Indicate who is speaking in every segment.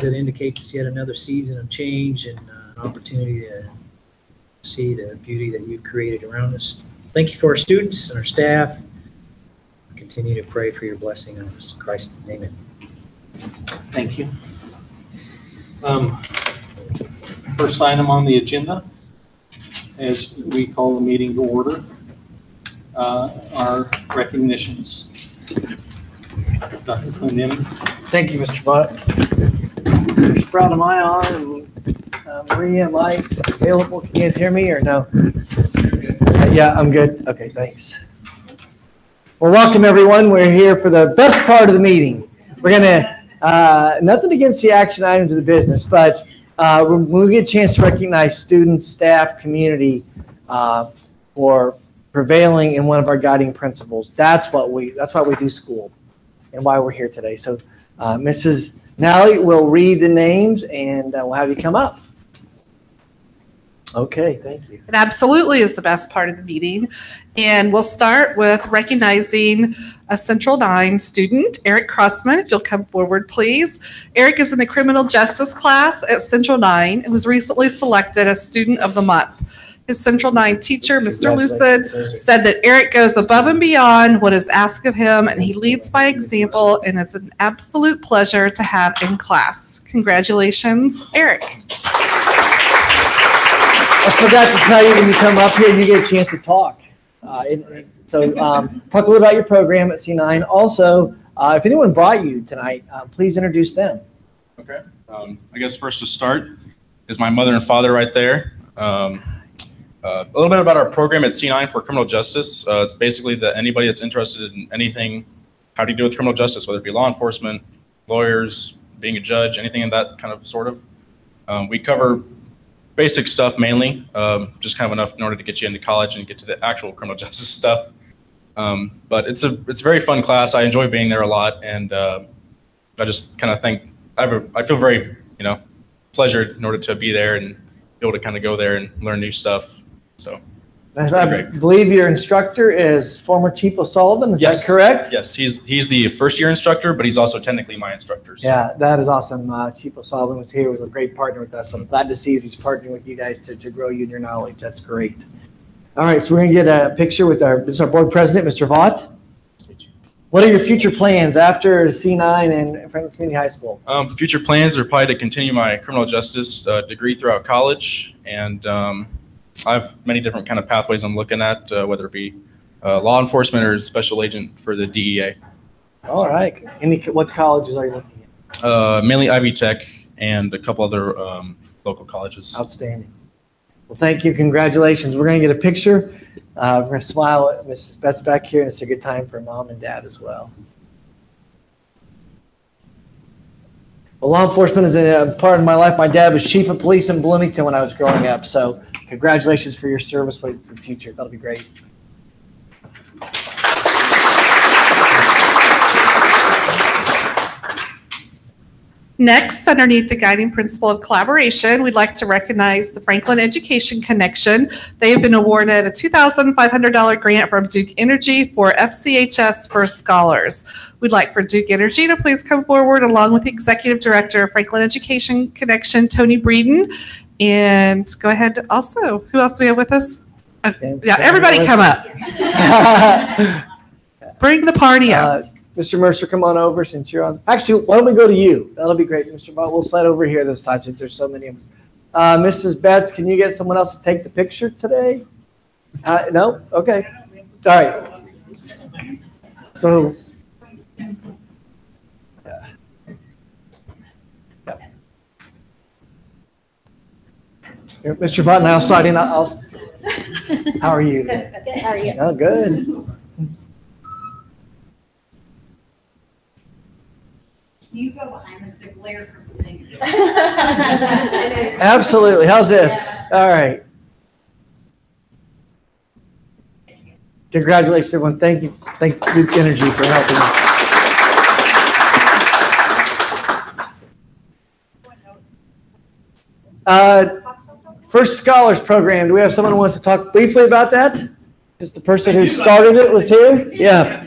Speaker 1: It indicates yet another season of change and an opportunity to see the beauty that you've created around us. Thank you for our students and our staff. Continue to pray for your blessing on us. In Christ's name, amen.
Speaker 2: Thank you. First item on the agenda, as we call the meeting to order, are recognitions. Dr. Clendenin.
Speaker 3: Thank you, Mr. Butt. Mr. Sprout, am I on? And Maria, am I available? Can you guys hear me or no? Yeah, I'm good. Okay, thanks. Well, welcome everyone. We're here for the best part of the meeting. We're going to, nothing against the action items of the business, but when we get a chance to recognize students, staff, community for prevailing in one of our guiding principles, that's why we do school and why we're here today. So Mrs. Nally will read the names and we'll have you come up. Okay, thank you.
Speaker 4: It absolutely is the best part of the meeting. And we'll start with recognizing a Central 9 student, Eric Crossman. If you'll come forward, please. Eric is in the criminal justice class at Central 9 and was recently selected as Student of the Month. His Central 9 teacher, Mr. Lucid, said that Eric goes above and beyond what is asked of him, and he leads by example, and it's an absolute pleasure to have in class. Congratulations, Eric.
Speaker 3: I forgot to tell you, when you come up here, you get a chance to talk. Talk a little about your program at C9. Also, if anyone brought you tonight, please introduce them.
Speaker 5: Okay. I guess first to start is my mother and father right there. A little bit about our program at C9 for criminal justice. It's basically that anybody that's interested in anything, how to deal with criminal justice, whether it be law enforcement, lawyers, being a judge, anything in that kind of sort of. We cover basic stuff mainly, just kind of enough in order to get you into college and get to the actual criminal justice stuff. But it's a very fun class. I enjoy being there a lot, and I just kind of think I feel very pleasured in order to be there and be able to kind of go there and learn new stuff. So
Speaker 3: I believe your instructor is former Chief O'Sullivan. Is that correct?
Speaker 5: Yes, he's the first year instructor, but he's also technically my instructor. So.
Speaker 3: Yeah, that is awesome. Chief O'Sullivan was here, was a great partner with us. I'm glad to see that he's partnering with you guys to grow you in your knowledge. That's great. All right, so we're going to get a picture with this is our board president, Mr. Vaught. What are your future plans after C9 and Franklin Community High School?
Speaker 5: Future plans are probably to continue my criminal justice degree throughout college, and I have many different kind of pathways I'm looking at, whether it be law enforcement or special agent for the DEA.
Speaker 3: All right. What colleges are you looking at?
Speaker 5: Mainly Ivy Tech and a couple other local colleges.
Speaker 3: Outstanding. Well, thank you. Congratulations. We're going to get a picture. We're going to smile at Mrs. Betts back here, and it's a good time for mom and dad as well. Well, law enforcement is a part of my life. My dad was chief of police in Bloomington when I was growing up, so congratulations for your service for the future. That'll be great.
Speaker 4: Next, underneath the guiding principle of collaboration, we'd like to recognize the Franklin Education Connection. They have been awarded a $2,500 grant from Duke Energy for FCHS First Scholars. We'd like for Duke Energy to please come forward along with the Executive Director of Franklin Education Connection, Tony Breeden. And go ahead also. Who else do we have with us? Yeah, everybody come up. Bring the party up.
Speaker 3: Mr. Mercer, come on over since you're on. Actually, why don't we go to you? That'll be great, Mr. Bott. We'll slide over here this time since there's so many of us. Mrs. Betts, can you get someone else to take the picture today? No? Okay. All right. So, Mr. Vaught and I'll slide in. How are you?
Speaker 6: Good. How are you?
Speaker 3: Oh, good.
Speaker 6: You go behind the glare from the things.
Speaker 3: Absolutely. How's this? All right. Congratulations, everyone. Thank you. Thank Duke Energy for helping us. First Scholars Program. Do we have someone who wants to talk briefly about that? Is the person who started it was here? Yeah.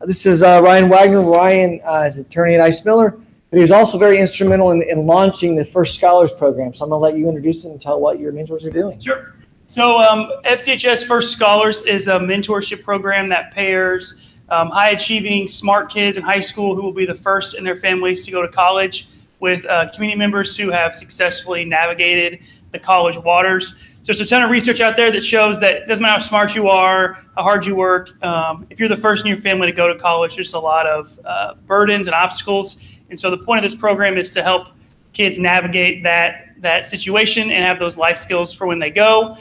Speaker 3: This is Ryan Wagner. Ryan is attorney at Ice Miller. But he was also very instrumental in launching the First Scholars Program. So I'm going to let you introduce it and tell what your mentors are doing.
Speaker 7: Sure. So FCHS First Scholars is a mentorship program that pairs high-achieving, smart kids in high school who will be the first in their families to go to college with community members who have successfully navigated the college waters. So there's a ton of research out there that shows that it doesn't matter how smart you are, how hard you work, if you're the first in your family to go to college, there's a lot of burdens and obstacles. And so the point of this program is to help kids navigate that situation and have those life skills for when they go.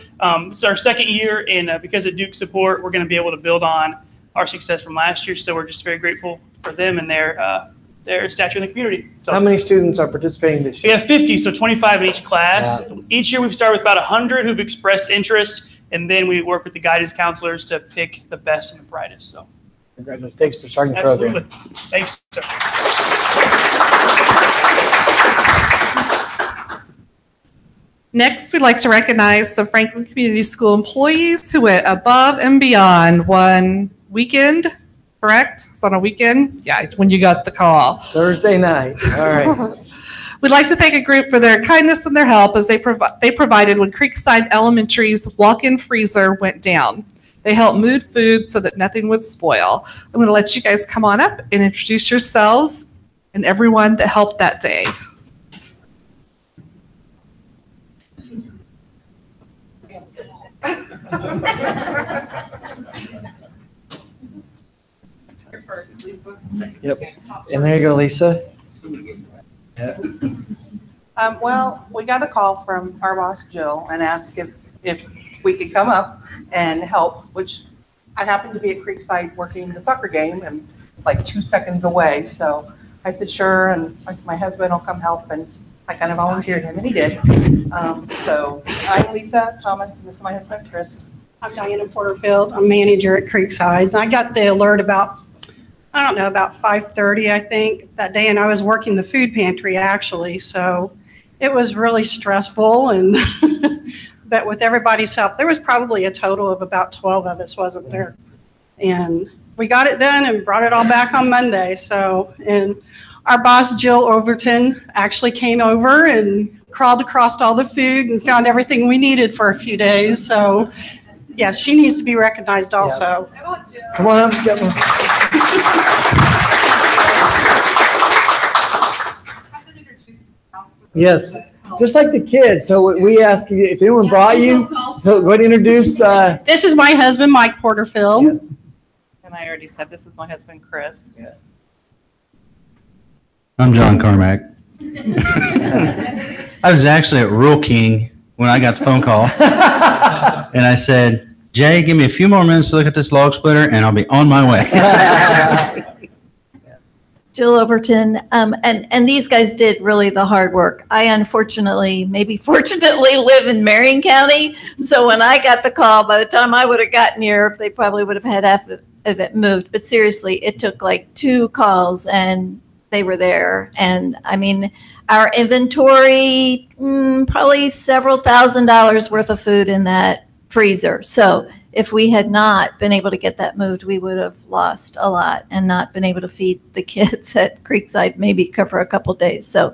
Speaker 7: This is our second year, and because of Duke's support, we're going to be able to build on our success from last year. So we're just very grateful for them and their stature in the community. So
Speaker 3: How many students are participating this
Speaker 7: we
Speaker 3: year?
Speaker 7: have 50, so 25 in each class.
Speaker 3: Yeah.
Speaker 7: Each year we've started with about 100 who've expressed interest, and then we work with the guidance counselors to pick the best and the brightest. So
Speaker 3: Congratulations. Thanks for starting the
Speaker 7: absolutely.
Speaker 3: program.
Speaker 7: Thanks, sir.
Speaker 4: Next, we'd like to recognize some Franklin Community School employees who went above and beyond one weekend, correct? It's on a weekend? Yeah, when you got the call.
Speaker 3: Thursday night. All right.
Speaker 4: We'd like to thank a group for their kindness and their help as they provided when Creekside Elementary's walk-in freezer went down. They helped move food so that nothing would spoil. I'm going to let you guys come on up and introduce yourselves and everyone that helped that day.
Speaker 3: Yep. And there you go, Lisa. Yeah.
Speaker 8: Well, we got a call from our boss, Jill, and asked if we could come up and help, which I happened to be at Creekside working the soccer game and like 2 seconds away. So I said, sure. And I said, my husband will come help. And I kind of volunteered him, and he did. So I'm Lisa Thomas, and this is my husband, Chris.
Speaker 9: I'm Diana Porterfield. I'm manager at Creekside. And I got the alert about 5:30, I think, that day, and I was working the food pantry, actually. So it was really stressful, and but with everybody's help, there was probably a total of about 12 of us, wasn't there? And we got it done and brought it all back on Monday. So, and our boss, Jill Overton, actually came over and crawled across all the food and found everything we needed for a few days. So, yes, she needs to be recognized also.
Speaker 3: Come on up. Get one. Yes, just like the kids. So we ask you if anyone brought you, so go ahead and introduce.
Speaker 9: This is my husband, Mike Porterfield.
Speaker 8: And I already said, this is my husband, Chris.
Speaker 10: I'm John Carmack. I was actually at Rural King when I got the phone call, and I said, Jay, give me a few more minutes to look at this log splitter, and I'll be on my way.
Speaker 11: Jill Overton, and these guys did really the hard work. I unfortunately, maybe fortunately, live in Marion County, so when I got the call, by the time I would have gotten here, they probably would have had half of it moved. But seriously, it took like 2 calls, and they were there. And I mean, our inventory, probably several $1,000s worth of food in that freezer. So if we had not been able to get that moved, we would have lost a lot and not been able to feed the kids at Creekside maybe for a couple days. So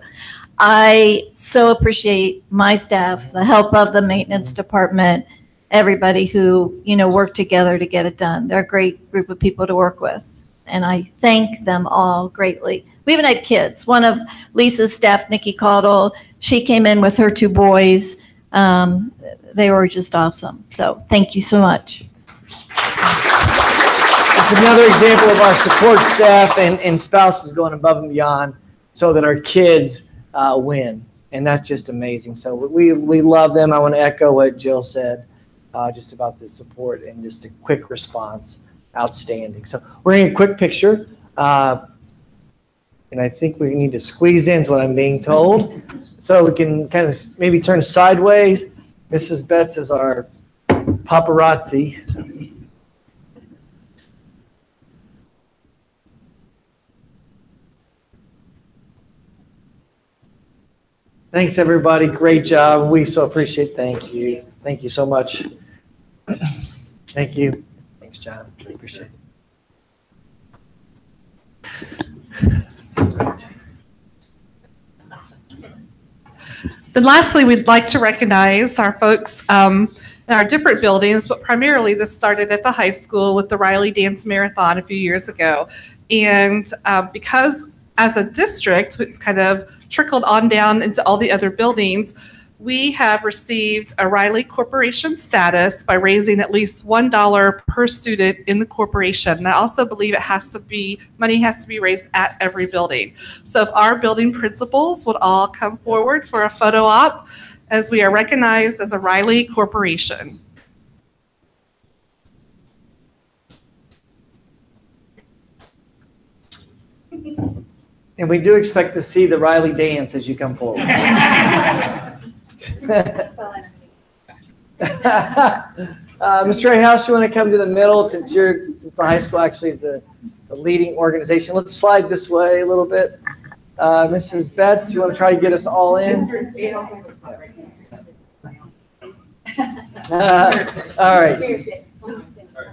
Speaker 11: I so appreciate my staff, the help of the maintenance department, everybody who, worked together to get it done. They're a great group of people to work with, and I thank them all greatly. We even had kids. One of Lisa's staff, Nikki Caudle, she came in with her 2 boys. They were just awesome. So thank you so much.
Speaker 3: It's another example of our support staff and spouses going above and beyond so that our kids win. And that's just amazing. So we love them. I want to echo what Jill said just about the support and just a quick response. Outstanding. So we're going to get a quick picture. And I think we need to squeeze into what I'm being told. So we can kind of maybe turn sideways. Mrs. Betts is our paparazzi. Thanks, everybody. Great job. We so appreciate. Thank you. Thank you so much. Thank you. Thanks, John. We appreciate it.
Speaker 4: Then lastly, we'd like to recognize our folks in our different buildings, but primarily this started at the high school with the Riley Dance Marathon a few years ago. And because as a district, it's kind of trickled on down into all the other buildings, we have received a Riley Corporation status by raising at least $1 per student in the corporation. And I also believe money has to be raised at every building. So if our building principals would all come forward for a photo op as we are recognized as a Riley Corporation.
Speaker 3: And we do expect to see the Riley dance as you come forward. Mr. Rayhouse, you want to come to the middle since the high school actually is the leading organization. Let's slide this way a little bit. Mrs. Betts, you want to try to get us all in? All right.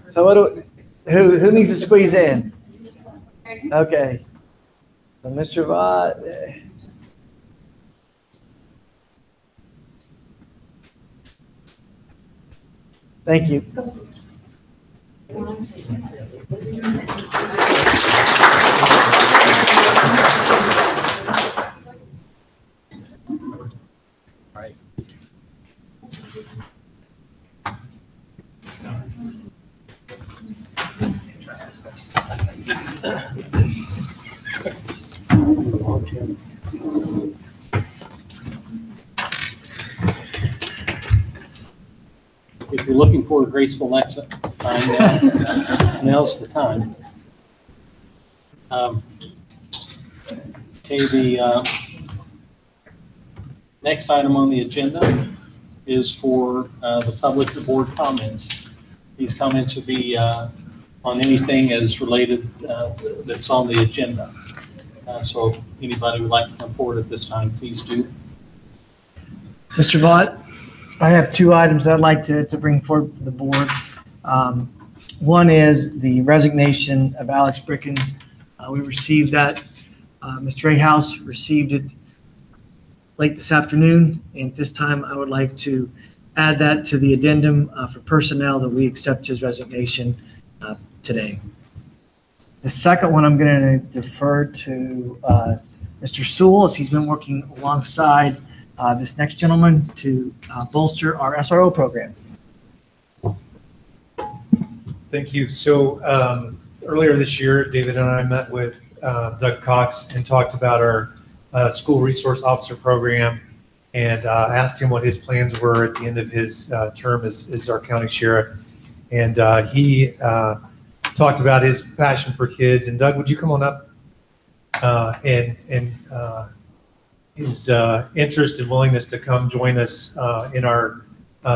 Speaker 3: So who needs to squeeze in? Okay. So Mr. Vaught. Thank you.
Speaker 2: If you're looking for a graceful exit, now's the time. Okay, the next item on the agenda is for the public to board comments. These comments would be on anything as related that's on the agenda. So if anybody would like to come forward at this time, please do.
Speaker 3: Mr. Vaught, I have two items I'd like to bring forward to the board. One is the resignation of Alex Brickens. We received that. Mr. Rayhouse received it late this afternoon, and at this time I would like to add that to the addendum for personnel that we accept his resignation today. The second one I'm going to defer to Mr. Sewell, as he's been working alongside this next gentleman to bolster our SRO program.
Speaker 12: Thank you. So earlier this year, David and I met with Doug Cox and talked about our school resource officer program, and asked him what his plans were at the end of his term as our county sheriff. And he talked about his passion for kids. And Doug, would you come on up and his interest and willingness to come join us in our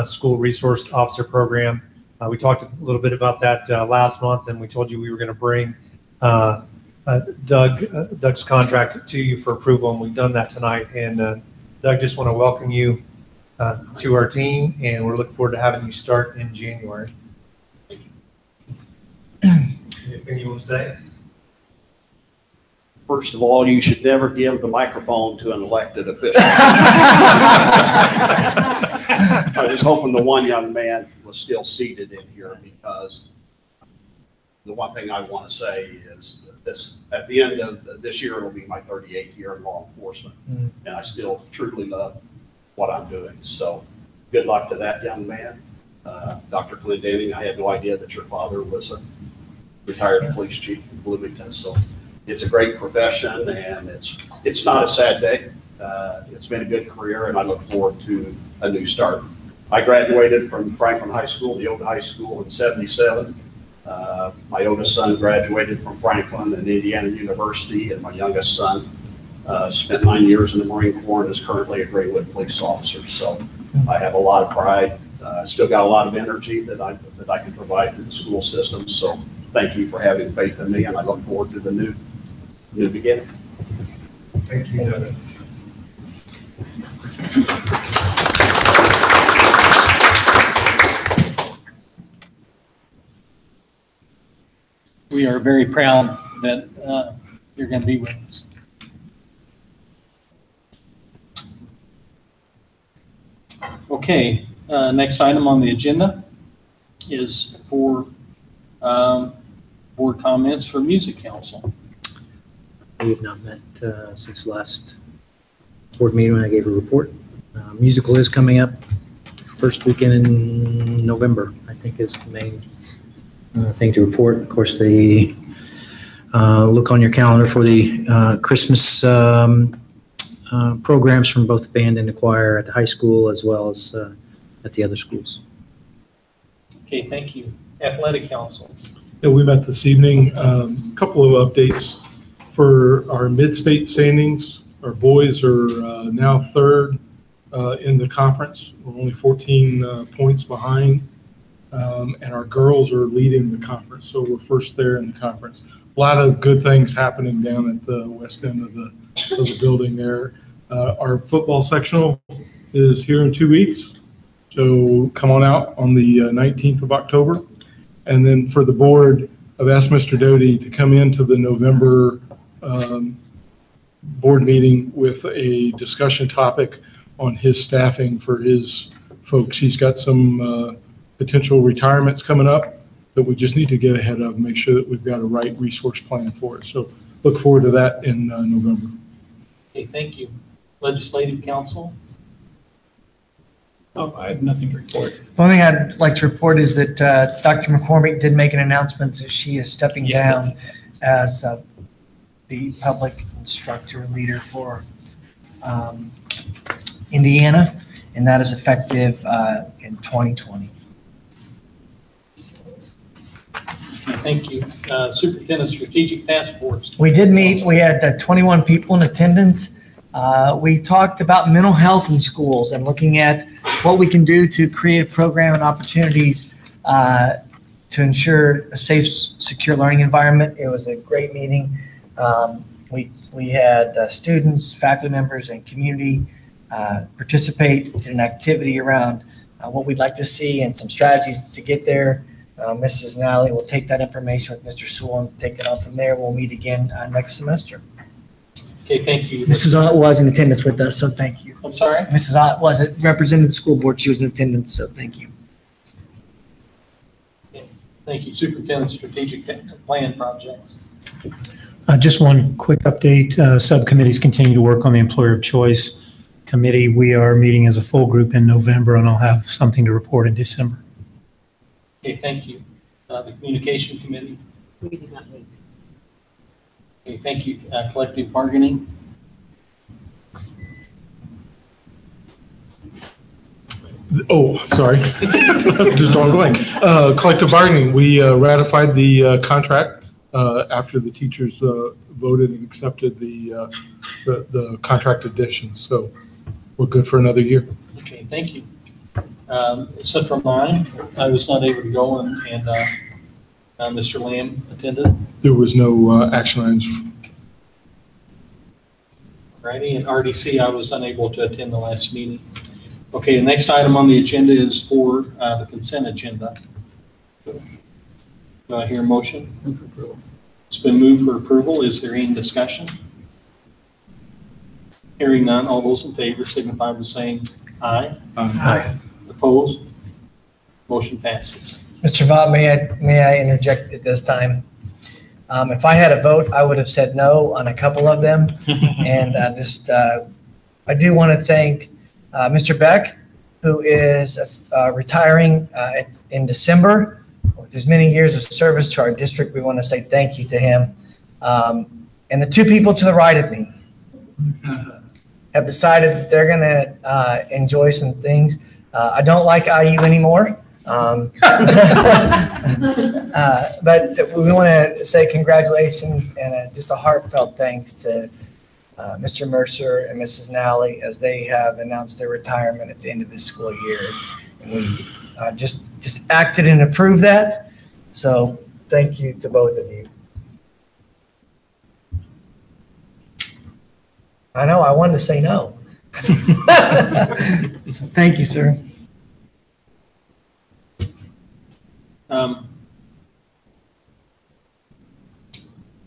Speaker 12: school resource officer program. We talked a little bit about that last month, and we told you we were going to bring Doug's contract to you for approval, and we've done that tonight. And Doug, just want to welcome you to our team, and we're looking forward to having you start in January. Anything you want to say?
Speaker 13: First of all, you should never give the microphone to an elected official. I was hoping the one young man was still seated in here, because the one thing I want to say is this: at the end of this year, it'll be my 38th year in law enforcement, and I still truly love what I'm doing. So good luck to that young man. Dr. Clendenning, I had no idea that your father was a retired police chief in Bloomington. So it's a great profession, and it's not a sad day. It's been a good career, and I look forward to a new start. I graduated from Franklin High School, the old high school, in '77. My oldest son graduated from Franklin and Indiana University, and my youngest son spent 9 years in the Marine Corps and is currently a Greenwood police officer. So I have a lot of pride. Still got a lot of energy that I can provide to the school system. So thank you for having faith in me, and I look forward to the new beginning.
Speaker 12: Thank you, Doug.
Speaker 2: We are very proud that you're going to be with us. Okay, next item on the agenda is for board comments for Music Council.
Speaker 1: We have not met since last board meeting when I gave a report. Musical is coming up first weekend in November, I think is the main thing to report. Of course, the look on your calendar for the Christmas programs from both the band and the choir at the high school as well as at the other schools.
Speaker 2: Okay, thank you. Athletic Council.
Speaker 14: Yeah, we met this evening. Couple of updates for our mid-state standings. Our boys are now third in the conference. We're only 14 points behind. And our girls are leading the conference, so we're first there in the conference. A lot of good things happening down at the west end of the building there. Our football sectional is here in 2 weeks, so come on out on the 19th of October. And then for the board, I've asked Mr. Doty to come into the November board meeting with a discussion topic on his staffing for his folks. He's got some potential retirements coming up that we just need to get ahead of and make sure that we've got a right resource plan for it. So look forward to that in November.
Speaker 2: Okay, thank you. Legislative Council.
Speaker 15: Oh, I have nothing to report.
Speaker 3: The only thing I'd like to report is that Dr. McCormick did make an announcement that she is stepping down as the public instructor leader for Indiana, and that is effective in 2020.
Speaker 2: Thank you. Superintendent Strategic Task Force.
Speaker 3: We did meet. We had 21 people in attendance. We talked about mental health in schools and looking at what we can do to create a program and opportunities to ensure a safe, secure learning environment. It was a great meeting. We had students, faculty members, and community participate in an activity around what we'd like to see and some strategies to get there. Mrs. Nally will take that information with Mr. Sewell and take it on from there. We'll meet again next semester.
Speaker 2: Okay, thank you.
Speaker 3: Mrs. Ott was in attendance with us, so thank you.
Speaker 2: I'm sorry?
Speaker 3: Mrs. Ott was represented the school board. She was in attendance, so thank you.
Speaker 2: Okay. Thank you. Superintendent Strategic Plan Projects.
Speaker 15: Just one quick update. Subcommittees continue to work on the Employer of Choice Committee. We are meeting as a full group in November, and I'll have something to report in December.
Speaker 2: Okay, thank you. The Communication Committee.
Speaker 6: We did not meet.
Speaker 2: Okay, thank you. Collective Bargaining.
Speaker 14: Oh, sorry. Just ongoing. Collective bargaining, we ratified the contract after the teachers voted and accepted the contract additions. So we're good for another year.
Speaker 2: Okay, thank you. Central 9, I was not able to go, and Mr. Lamb attended.
Speaker 14: There was no action items.
Speaker 2: Righty, and RDC, I was unable to attend the last meeting. Okay, the next item on the agenda is for the consent agenda. Do I hear a motion? Move for approval. It's been moved for approval. Is there any discussion? Hearing none, all those in favor signify by saying aye.
Speaker 1: Aye.
Speaker 2: Opposed? Motion passes.
Speaker 3: Mr. Vaught, may I interject at this time? If I had a vote, I would have said no on a couple of them. And I do want to thank Mr. Beck, who is retiring in December. With his many years of service to our district, we want to say thank you to him. And the two people to the right of me have decided that they're going to enjoy some things. I don't like IU anymore. But we want to say congratulations and just a heartfelt thanks to Mr. Mercer and Mrs. Nally as they have announced their retirement at the end of this school year. And we just acted and approved that. So thank you to both of you. I know, I wanted to say no. Thank you, sir.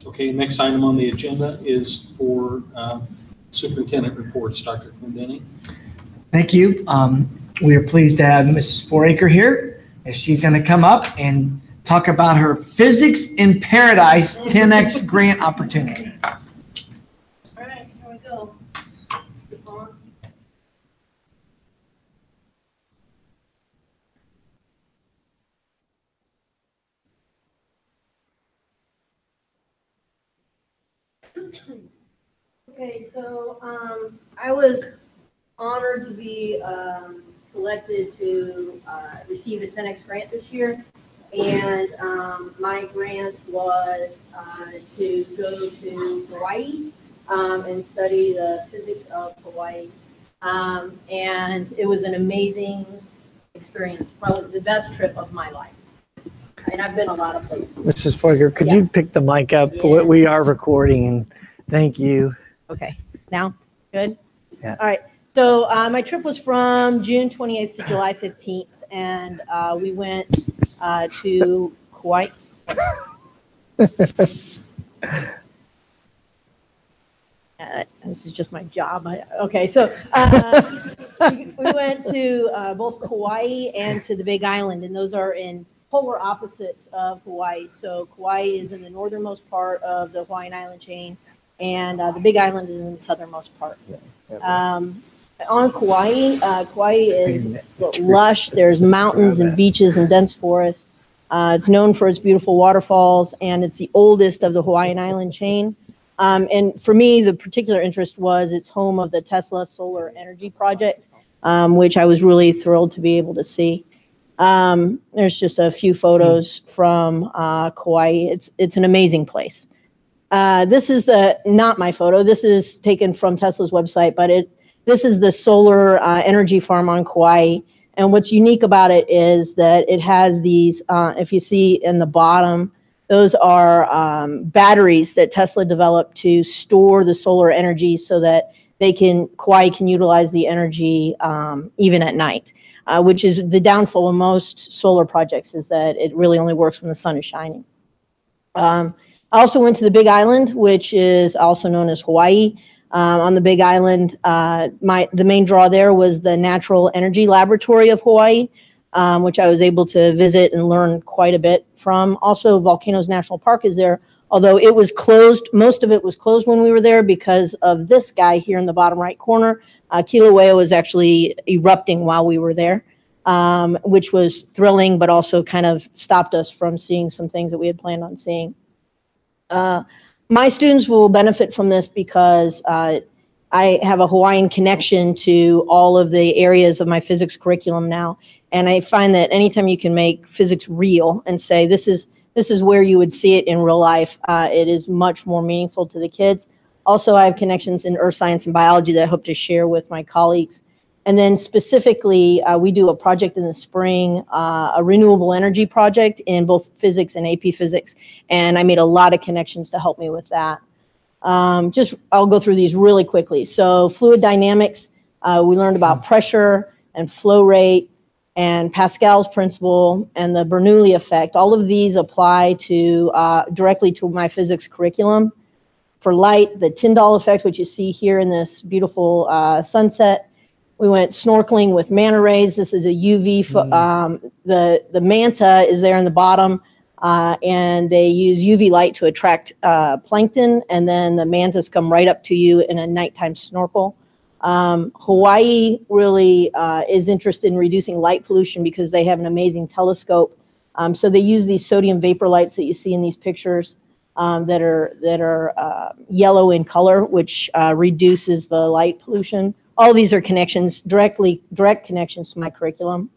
Speaker 2: Okay, next item on the agenda is for superintendent reports. Dr. Clendenny.
Speaker 3: Thank you. we are pleased to have Mrs. Foraker here, and she's going to come up and talk about her Physics in Paradise 10X grant opportunity.
Speaker 16: All right, here we go. This on? Okay, so I was honored to be selected to receive a 10X grant this year. And my grant was to go to Hawaii and study the physics of Hawaii. And it was an amazing experience, probably the best trip of my life. And I've been a lot of places.
Speaker 3: Mrs. Foraker, could you pick the mic up?
Speaker 16: Yeah.
Speaker 3: We are recording, and thank you.
Speaker 16: Okay, now, good?
Speaker 3: Yeah.
Speaker 16: All right, so my trip was from June 28th to July 15th, and we went to Kauai. This is just my job. Okay, so we went to both Kauai and to the Big Island, and those are in polar opposites of Hawaii. So Kauai is in the northernmost part of the Hawaiian island chain, and the Big Island is in the southernmost part. On Kauai, Kauai is lush. There's mountains and beaches and dense forests. It's known for its beautiful waterfalls, and it's the oldest of the Hawaiian island chain. And for me, the particular interest was it's home of the Tesla Solar Energy Project, which I was really thrilled to be able to see. There's just a few photos from Kauai. It's an amazing place. This is not my photo. This is taken from Tesla's website, but this is the solar energy farm on Kauai. And what's unique about it is that it has these, if you see in the bottom, those are batteries that Tesla developed to store the solar energy so that Kauai can utilize the energy even at night, which is the downfall of most solar projects, is that it really only works when the sun is shining. I also went to the Big Island, which is also known as Hawaii. On the Big Island, the main draw there was the Natural Energy Laboratory of Hawaii, which I was able to visit and learn quite a bit from. Also, Volcanoes National Park is there, although it was closed. Most of it was closed when we were there because of this guy here in the bottom right corner. Kilauea was actually erupting while we were there, which was thrilling, but also kind of stopped us from seeing some things that we had planned on seeing. My students will benefit from this because I have a Hawaiian connection to all of the areas of my physics curriculum now. And I find that anytime you can make physics real and say, this is where you would see it in real life, it is much more meaningful to the kids. Also, I have connections in earth science and biology that I hope to share with my colleagues. And then specifically, we do a project in the spring, a renewable energy project in both physics and AP physics. And I made a lot of connections to help me with that. I'll go through these really quickly. So fluid dynamics, we learned about pressure and flow rate and Pascal's principle and the Bernoulli effect. All of these apply to directly to my physics curriculum. For light, the Tyndall effect, which you see here in this beautiful sunset. We went snorkeling with manta rays. This is a UV. The manta is there in the bottom, and they use UV light to attract plankton, and then the mantas come right up to you in a nighttime snorkel. Hawaii really is interested in reducing light pollution because they have an amazing telescope. So they use these sodium vapor lights that you see in these pictures that are yellow in color, which reduces the light pollution. All these are connections, direct connections to my curriculum.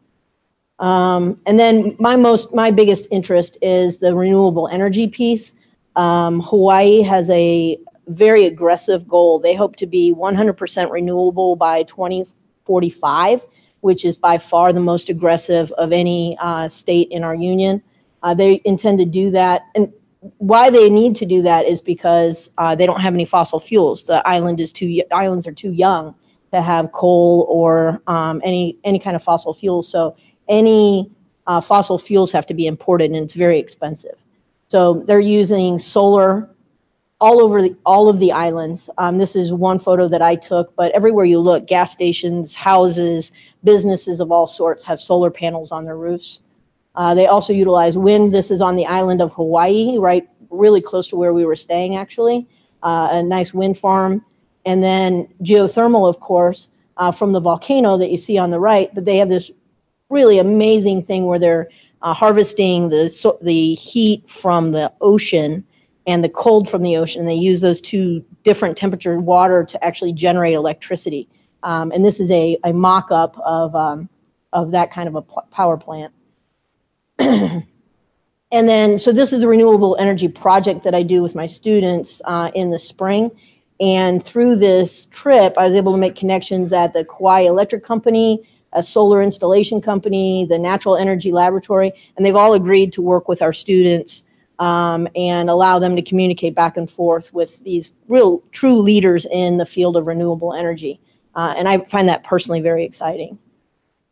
Speaker 16: And then my biggest interest is the renewable energy piece. Hawaii has a very aggressive goal. They hope to be 100% renewable by 2045, which is by far the most aggressive of any state in our union. They intend to do that. And why they need to do that is because they don't have any fossil fuels. The islands are too young to have coal or any kind of fossil fuel. So any fossil fuels have to be imported, and it's very expensive. So they're using solar. all of the islands. This is one photo that I took, but everywhere you look, gas stations, houses, businesses of all sorts have solar panels on their roofs. They also utilize wind. This is on the island of Hawaii, right, really close to where we were staying, actually. A nice wind farm. And then geothermal, of course, from the volcano that you see on the right. But they have this really amazing thing where they're harvesting the heat from the ocean and the cold from the ocean. They use those two different temperature water to actually generate electricity. And this is a mock-up of that kind of a power plant. And then, so this is a renewable energy project that I do with my students in the spring. And through this trip, I was able to make connections at the Kauai Electric Company, a solar installation company, the Natural Energy Laboratory, and they've all agreed to work with our students and allow them to communicate back and forth with these real, true leaders in the field of renewable energy. And I find that personally very exciting.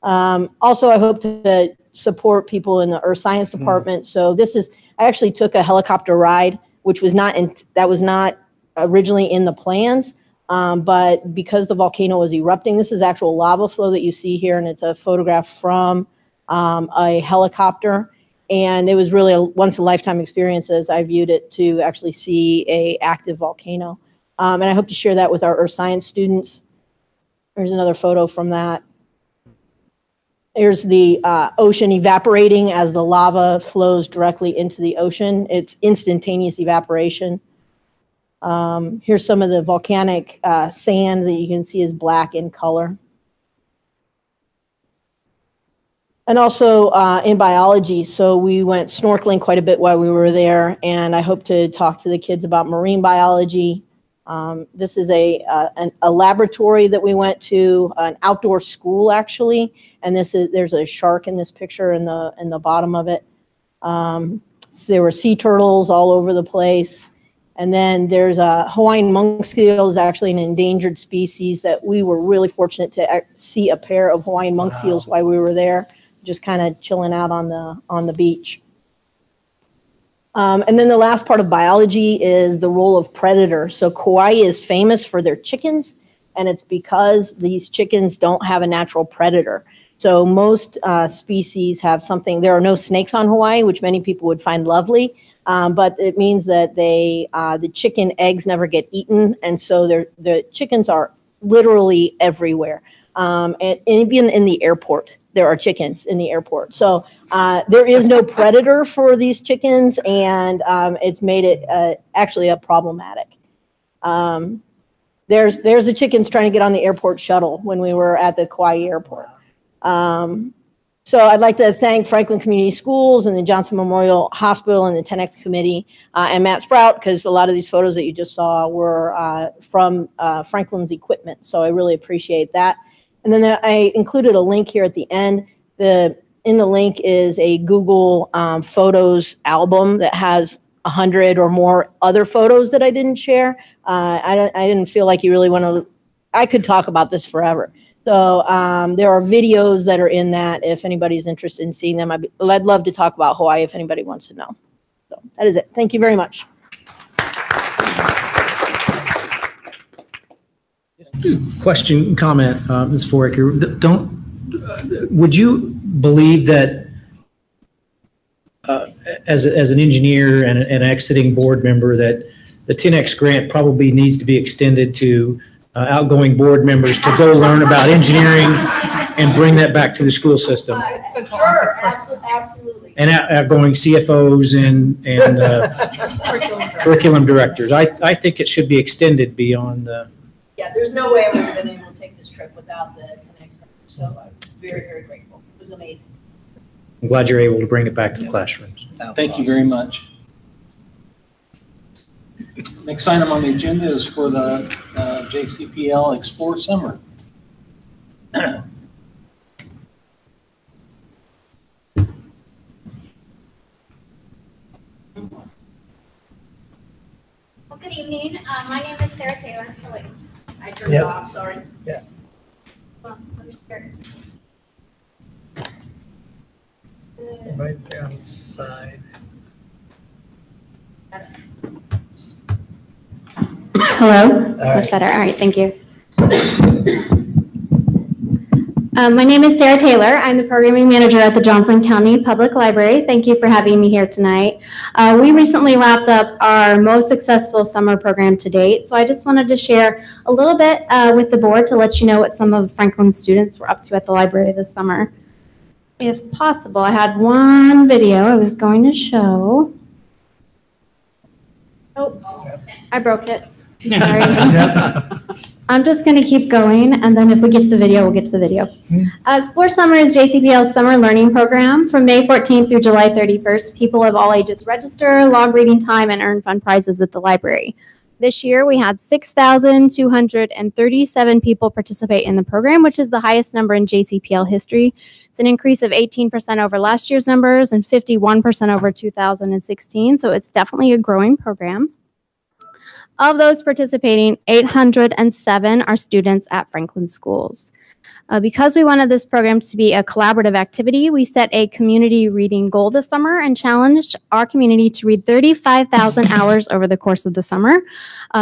Speaker 16: Also, I hope to support people in the Earth Science Department. So this is, I actually took a helicopter ride, which was not, that was not originally in the plans, but because the volcano was erupting, this is actual lava flow that you see here, and it's a photograph from a helicopter. And it was really a once-in-a-lifetime experience as I viewed it to actually see a active volcano. And I hope to share that with our Earth Science students. There's another photo from that. Here's the ocean evaporating as the lava flows directly into the ocean. It's instantaneous evaporation. Here's some of the volcanic sand that you can see is black in color. And also in biology, so we went snorkeling quite a bit while we were there, and I hope to talk to the kids about marine biology. This is a laboratory that we went to, an outdoor school actually, and there's a shark in this picture in the bottom of it. So there were sea turtles all over the place. And then there's a Hawaiian monk seal is actually an endangered species that we were really fortunate to see a pair of Hawaiian monk seals while we were there, just kind of chilling out on the beach. And then the last part of biology is the role of predator. So Kauai is famous for their chickens, and it's because these chickens don't have a natural predator. So most species have something. There are no snakes on Hawaii, which many people would find lovely. But it means that the chicken eggs never get eaten, and so the chickens are literally everywhere. And even in the airport, there are chickens in the airport. So there is no predator for these chickens, and it's made it actually a problematic. There's the chickens trying to get on the airport shuttle when we were at the Kauai airport. So I'd like to thank Franklin Community Schools and the Johnson Memorial Hospital and the 10X Committee and Matt Sprout, because a lot of these photos that you just saw were from Franklin's equipment. So I really appreciate that. And then I included a link here at the end. In the link is a Google Photos album that has 100 or more other photos that I didn't share. I didn't feel like you really want to, I could talk about this forever. So there are videos that are in that if anybody's interested in seeing them. I'd love to talk about Hawaii if anybody wants to know. So that is it. Thank you very much.
Speaker 1: Question, comment, Ms. Foraker. Would you believe that as an engineer and an exiting board member that the 10X grant probably needs to be extended to outgoing board members to go learn about engineering and bring that back to the school system?
Speaker 16: Sure, absolutely.
Speaker 1: And outgoing CFOs and curriculum directors. I think it should be extended beyond the.
Speaker 16: Yeah, there's no way I would have been able to take this trip without the 10X. So I'm very, very grateful. It was amazing.
Speaker 1: I'm glad you're able to bring it back to the classrooms.
Speaker 2: Thank you very much. Next item on the agenda is for the JCPL Explore Summer.
Speaker 17: Well, good evening. My name is Sarah Taylor. Oh, wait, I turned
Speaker 3: Yep.
Speaker 17: it off. Sorry.
Speaker 3: Yeah.
Speaker 17: Well, let me share it.
Speaker 3: Right there on the side.
Speaker 18: Hello? Much better. All right, thank you. My name is Sarah Taylor. I'm the programming manager at the Johnson County Public Library. Thank you for having me here tonight. We recently wrapped up our most successful summer program to date, so I just wanted to share a little bit with the board to let you know what some of Franklin's students were up to at the library this summer. If possible, I had one video I was going to show. Oh, I broke it. Sorry. I'm just going to keep going, and then if we get to the video, we'll get to the video. Explore Summer is JCPL's summer learning program. From May 14th through July 31st, people of all ages register, log reading time, and earn fun prizes at the library. This year, we had 6,237 people participate in the program, which is the highest number in JCPL history. It's an increase of 18% over last year's numbers and 51% over 2016, so it's definitely a growing program. Of those participating, 807 are students at Franklin schools. Because we wanted this program to be a collaborative activity, we set a community reading goal this summer and challenged our community to read 35,000 hours over the course of the summer.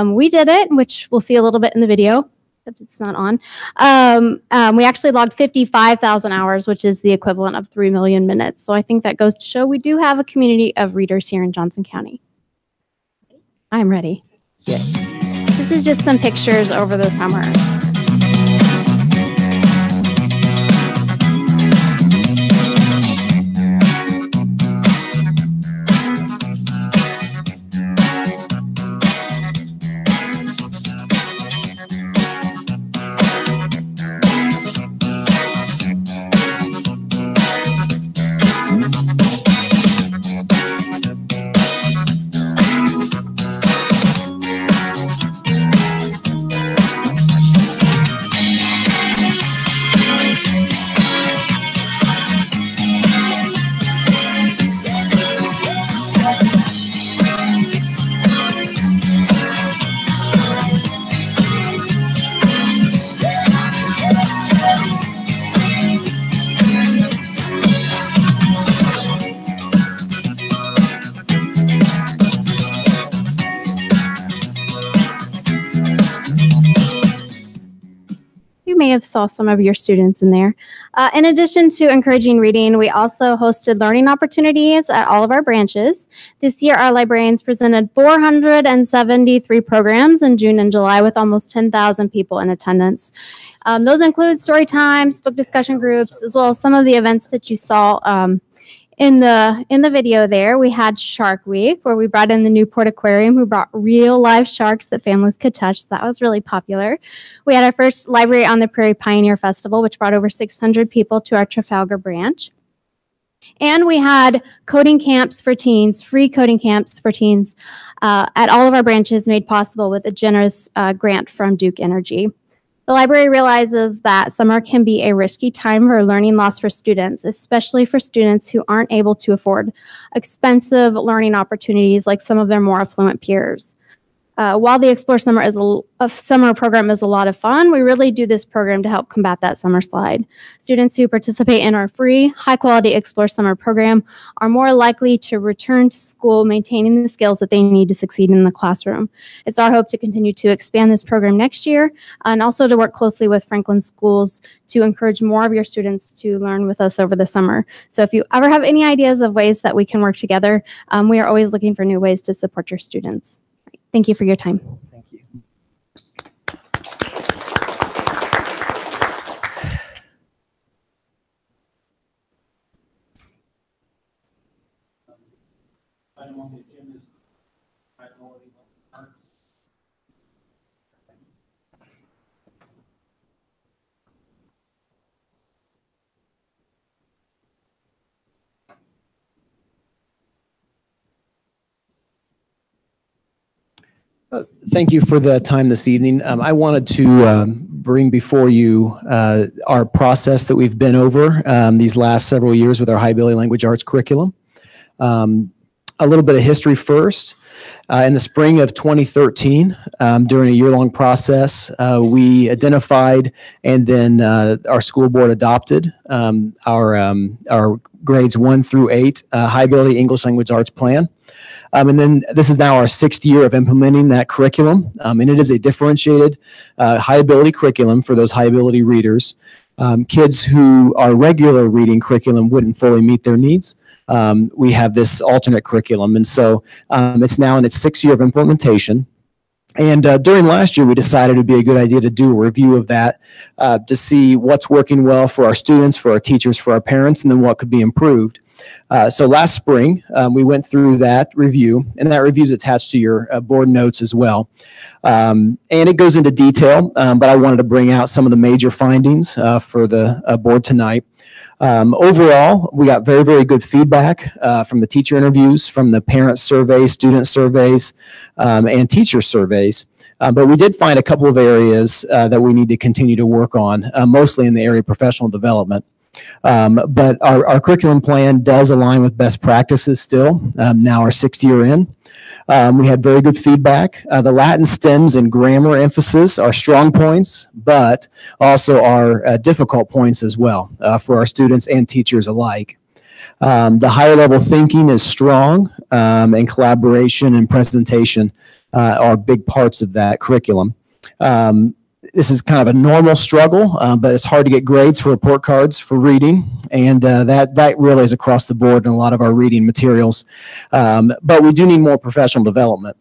Speaker 18: We did it, which we'll see a little bit in the video, except it's not on. We actually logged 55,000 hours, which is the equivalent of 3 million minutes. So I think that goes to show we do have a community of readers here in Johnson County. I'm ready. This is just some pictures over the summer. May have saw some of your students in there. In addition to encouraging reading, we also hosted learning opportunities at all of our branches. This year, our librarians presented 473 programs in June and July with almost 10,000 people in attendance. Those include story times, book discussion groups, as well as some of the events that you saw in the video there. We had Shark Week, where we brought in the Newport Aquarium, who brought real live sharks that families could touch. So that was really popular. We had our first Library on the Prairie Pioneer Festival, which brought over 600 people to our Trafalgar branch. And we had coding camps for teens, free coding camps for teens at all of our branches, made possible with a generous grant from Duke Energy. The library realizes that summer can be a risky time for learning loss for students, especially for students who aren't able to afford expensive learning opportunities like some of their more affluent peers. While the Explore Summer summer program is a lot of fun, we really do this program to help combat that summer slide. Students who participate in our free, high-quality Explore Summer program are more likely to return to school maintaining the skills that they need to succeed in the classroom. It's our hope to continue to expand this program next year and also to work closely with Franklin schools to encourage more of your students to learn with us over the summer. So if you ever have any ideas of ways that we can work together, we are always looking for new ways to support your students. Thank you for your time.
Speaker 3: Thank you.
Speaker 19: Thank you for the time this evening. I wanted to bring before you our process that we've been over these last several years with our High Ability Language Arts curriculum. A little bit of history first. In the spring of 2013, during a year-long process, we identified and then our school board adopted our grades 1 through 8 high ability English language arts plan. And then this is now our 6th year of implementing that curriculum. And it is a differentiated high ability curriculum for those high ability readers. Kids who are regular reading curriculum wouldn't fully meet their needs. We have this alternate curriculum. And so it's now in its 6th year of implementation. And during last year, we decided it would be a good idea to do a review of that to see what's working well for our students, for our teachers, for our parents, and then what could be improved. So last spring, we went through that review, and that review is attached to your board notes as well. And it goes into detail, but I wanted to bring out some of the major findings for the board tonight. Overall, we got very, very good feedback from the teacher interviews, from the parent surveys, student surveys, and teacher surveys. But we did find a couple of areas that we need to continue to work on, mostly in the area of professional development. But our curriculum plan does align with best practices still, now our 6th year in. We had very good feedback. The Latin stems and grammar emphasis are strong points, but also are difficult points as well for our students and teachers alike. The higher level thinking is strong, and collaboration and presentation are big parts of that curriculum. This is kind of a normal struggle, but it's hard to get grades for report cards for reading, and that really is across the board in a lot of our reading materials. But we do need more professional development.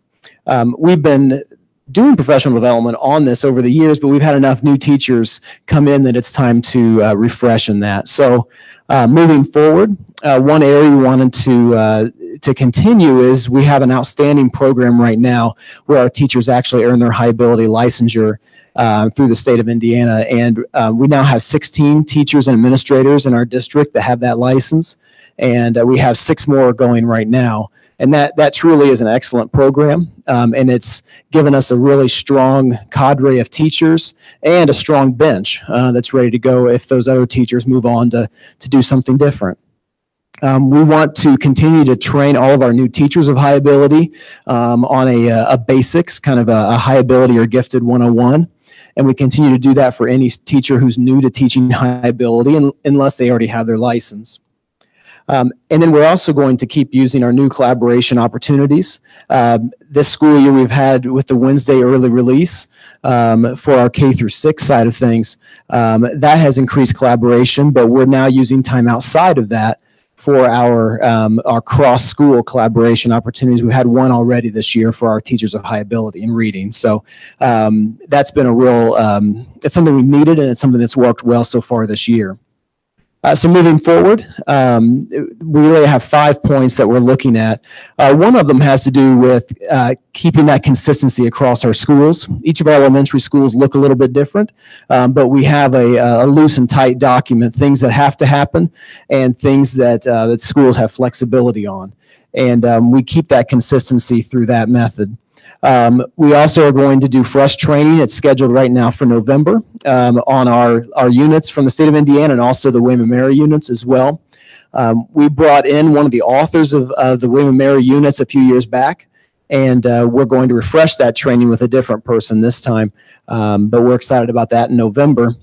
Speaker 19: We've been doing professional development on this over the years, but we've had enough new teachers come in that it's time to refresh in that. So moving forward, one area we wanted to continue is we have an outstanding program right now where our teachers actually earn their high ability licensure through the state of Indiana. And we now have 16 teachers and administrators in our district that have that license. And we have 6 more going right now. And that truly is an excellent program. And it's given us a really strong cadre of teachers and a strong bench that's ready to go if those other teachers move on to do something different. We want to continue to train all of our new teachers of high ability on a basics, kind of a high ability or gifted 101. And we continue to do that for any teacher who's new to teaching high ability unless they already have their license. And then we're also going to keep using our new collaboration opportunities. This school year we've had with the Wednesday early release for our K through 6 side of things. That has increased collaboration, but we're now using time outside of that for our cross-school collaboration opportunities. We've had one already this year for our teachers of high ability in reading. So that's been a real, it's something we needed, and it's something that's worked well so far this year. So moving forward, we really have 5 points that we're looking at. One of them has to do with keeping that consistency across our schools. Each of our elementary schools look a little bit different, but we have a loose and tight document, things that have to happen and things that schools have flexibility on. And we keep that consistency through that method. We also are going to do fresh training. It's scheduled right now for November on our units from the state of Indiana and also the William & Mary units as well. We brought in one of the authors of the William & Mary units a few years back, and we're going to refresh that training with a different person this time, but we're excited about that in November.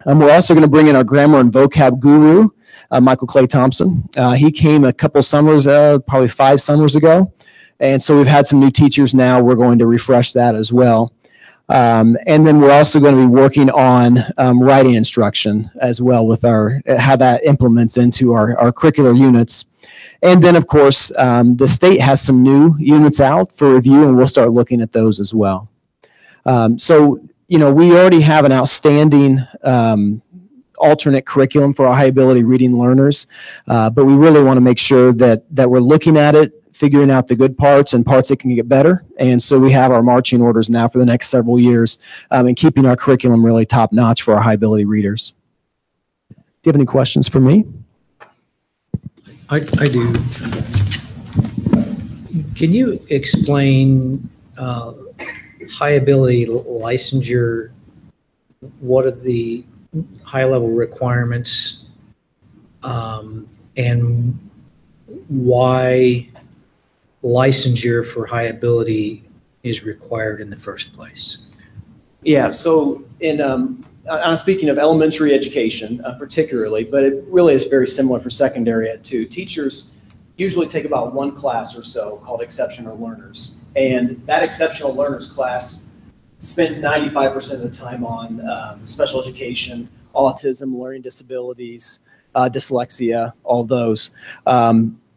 Speaker 19: We're also going to bring in our grammar and vocab guru, Michael Clay Thompson. He came a couple summers, probably 5 summers ago. And so we've had some new teachers now. We're going to refresh that as well. And then we're also going to be working on writing instruction as well with how that implements into our curricular units. And then, of course, the state has some new units out for review, and we'll start looking at those as well. So, we already have an outstanding alternate curriculum for our high ability reading learners, but we really want to make sure that we're looking at it, figuring out the good parts and parts that can get better. And so we have our marching orders now for the next several years and keeping our curriculum really top notch for our high ability readers. Do you have any questions for me?
Speaker 1: I do. Can you explain high ability licensure? What are the high level requirements and why licensure for high ability is required in the first place?
Speaker 19: Yeah, so I'm speaking of elementary education particularly, but it really is very similar for secondary ed too. Teachers usually take about one class or so called exceptional learners. And that exceptional learners class spends 95% of the time on special education, autism, learning disabilities, dyslexia, all those.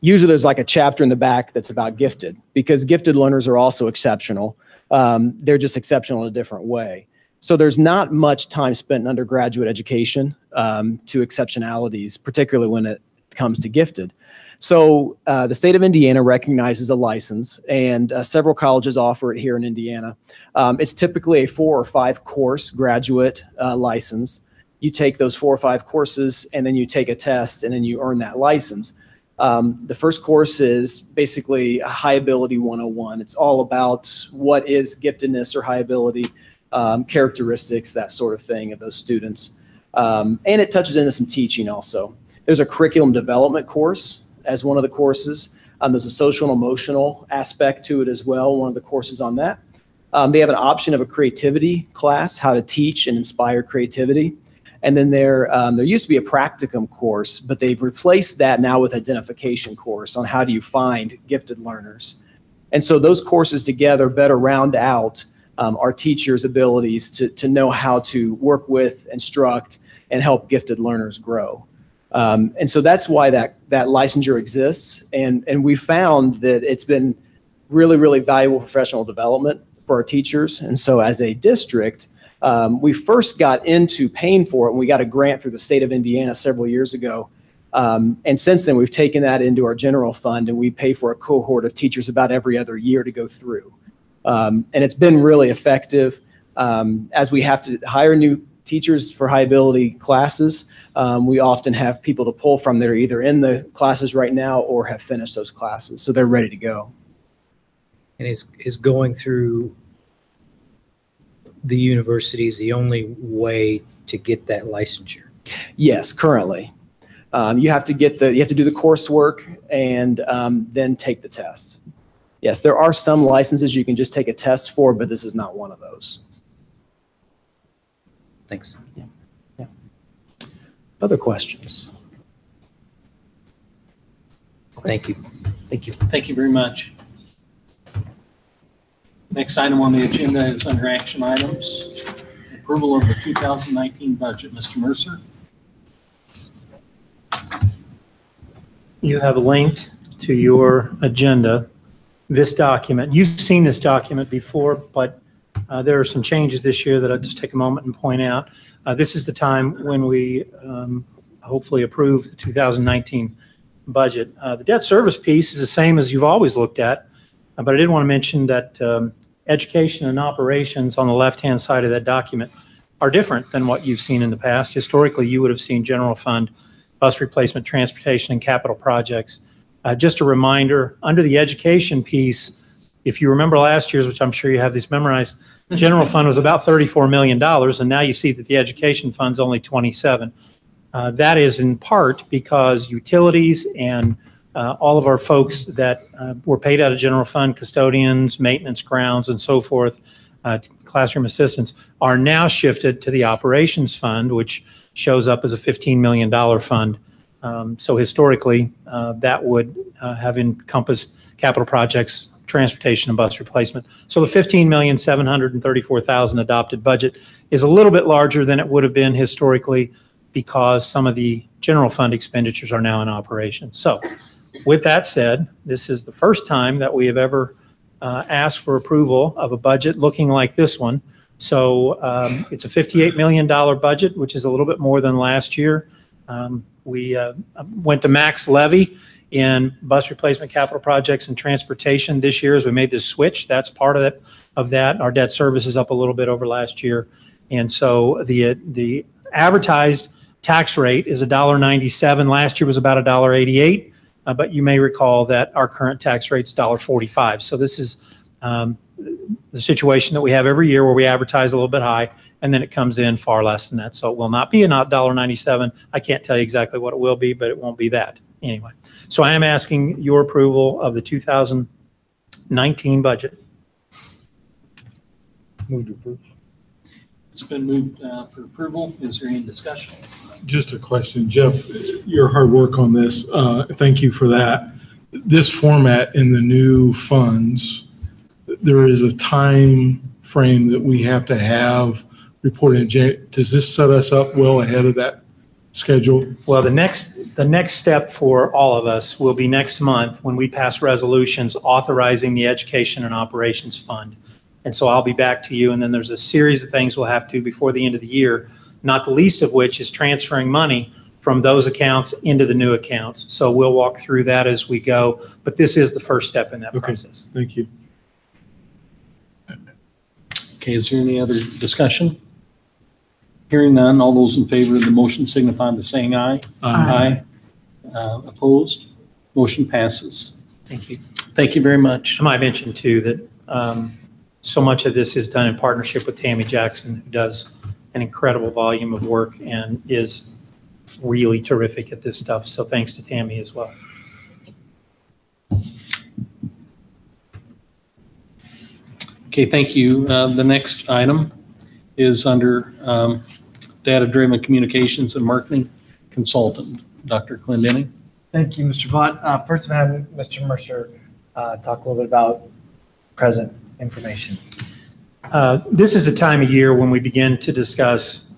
Speaker 19: Usually there's like a chapter in the back that's about gifted, because gifted learners are also exceptional. They're just exceptional in a different way. So there's not much time spent in undergraduate education to exceptionalities, particularly when it comes to gifted. So the state of Indiana recognizes a license, and several colleges offer it here in Indiana. It's typically a 4 or 5 course graduate license. You take those 4 or 5 courses, and then you take a test, and then you earn that license. The first course is basically a high ability 101. It's all about what is giftedness or high ability, characteristics, that sort of thing of those students. And it touches into some teaching also. There's a curriculum development course as one of the courses. There's a social and emotional aspect to it as well, one of the courses on that. They have an option of a creativity class, how to teach and inspire creativity. And then there used to be a practicum course, but they've replaced that now with identification course on how do you find gifted learners. And so those courses together better round out our teachers' abilities to know how to work with, instruct, and help gifted learners grow. And so that's why that licensure exists. And we found that it's been really, really valuable professional development for our teachers. And so as a district, we first got into paying for it, and we got a grant through the state of Indiana several years ago. And since then, we've taken that into our general fund, and we pay for a cohort of teachers about every other year to go through. And it's been really effective. As we have to hire new teachers for high ability classes, we often have people to pull from that are either in the classes right now or have finished those classes, so they're ready to go.
Speaker 1: And is going through the university is the only way to get that licensure?
Speaker 19: Yes, currently. You have to do the coursework and then take the test. Yes, there are some licenses you can just take a test for, but this is not one of those.
Speaker 1: Thanks.
Speaker 19: Yeah. Other questions?
Speaker 1: Thank you.
Speaker 19: Thank you.
Speaker 2: Thank you very much. Next item on the agenda is under action items. Approval of the 2019 budget. Mr. Mercer.
Speaker 15: You have linked to your agenda this document. You've seen this document before, but there are some changes this year that I'll just take a moment and point out. This is the time when we hopefully approve the 2019 budget. The debt service piece is the same as you've always looked at, but I did want to mention that education and operations on the left-hand side of that document are different than what you've seen in the past. Historically, you would have seen general fund, bus replacement, transportation, and capital projects. Just a reminder, under the education piece, if you remember last year's, which I'm sure you have these memorized, the general fund was about $34 million, and now you see that the education fund's only 27. That is in part because utilities and all of our folks that were paid out of general fund, custodians, maintenance, grounds, and so forth, classroom assistants, are now shifted to the operations fund, which shows up as a $15 million fund. So historically, that would have encompassed capital projects, transportation, and bus replacement. So the $15,734,000 adopted budget is a little bit larger than it would have been historically because some of the general fund expenditures are now in operation. So with that said, this is the first time that we have ever asked for approval of a budget looking like this one. So it's a $58 million budget, which is a little bit more than last year. We went to max levy in bus replacement, capital projects, and transportation this year as we made this switch. That's part of that. Our debt service is up a little bit over last year. And so the advertised tax rate is $1.97. Last year was about $1.88. But you may recall that our current tax rate is $1.45. So this is the situation that we have every year where we advertise a little bit high, and then it comes in far less than that. So it will not be $1.97. I can't tell you exactly what it will be, but it won't be that anyway. So I am asking your approval of the 2019 19 budget.
Speaker 14: Move to approve.
Speaker 2: It's been moved for approval. Is there any discussion?
Speaker 14: Just a question, Jeff, your hard work on this, thank you for that. This format in the new funds, there is a time frame that we have to have reported. Does this set us up well ahead of that schedule?
Speaker 15: Well, the next step for all of us will be next month when we pass resolutions authorizing the Education and Operations Fund. And so I'll be back to you, and then there's a series of things we'll have to do before the end of the year, not the least of which is transferring money from those accounts into the new accounts. So we'll walk through that as we go, but this is the first step in that process.
Speaker 14: Thank you.
Speaker 2: Okay, is there any other discussion? Hearing none, all those in favor of the motion signify by saying aye.
Speaker 15: Aye.
Speaker 2: Opposed? Motion passes.
Speaker 15: Thank you.
Speaker 2: Thank you very much.
Speaker 15: I might mention too that so much of this is done in partnership with Tammy Jackson, who does an incredible volume of work and is really terrific at this stuff. So thanks to Tammy as well.
Speaker 2: Okay, thank you. The next item is under Data-Driven Communications and Marketing Consultant, Dr. Clendenning.
Speaker 3: Thank you, Mr. Vaught. First, I'm having Mr. Mercer talk a little bit about present information.
Speaker 15: This is a time of year when we begin to discuss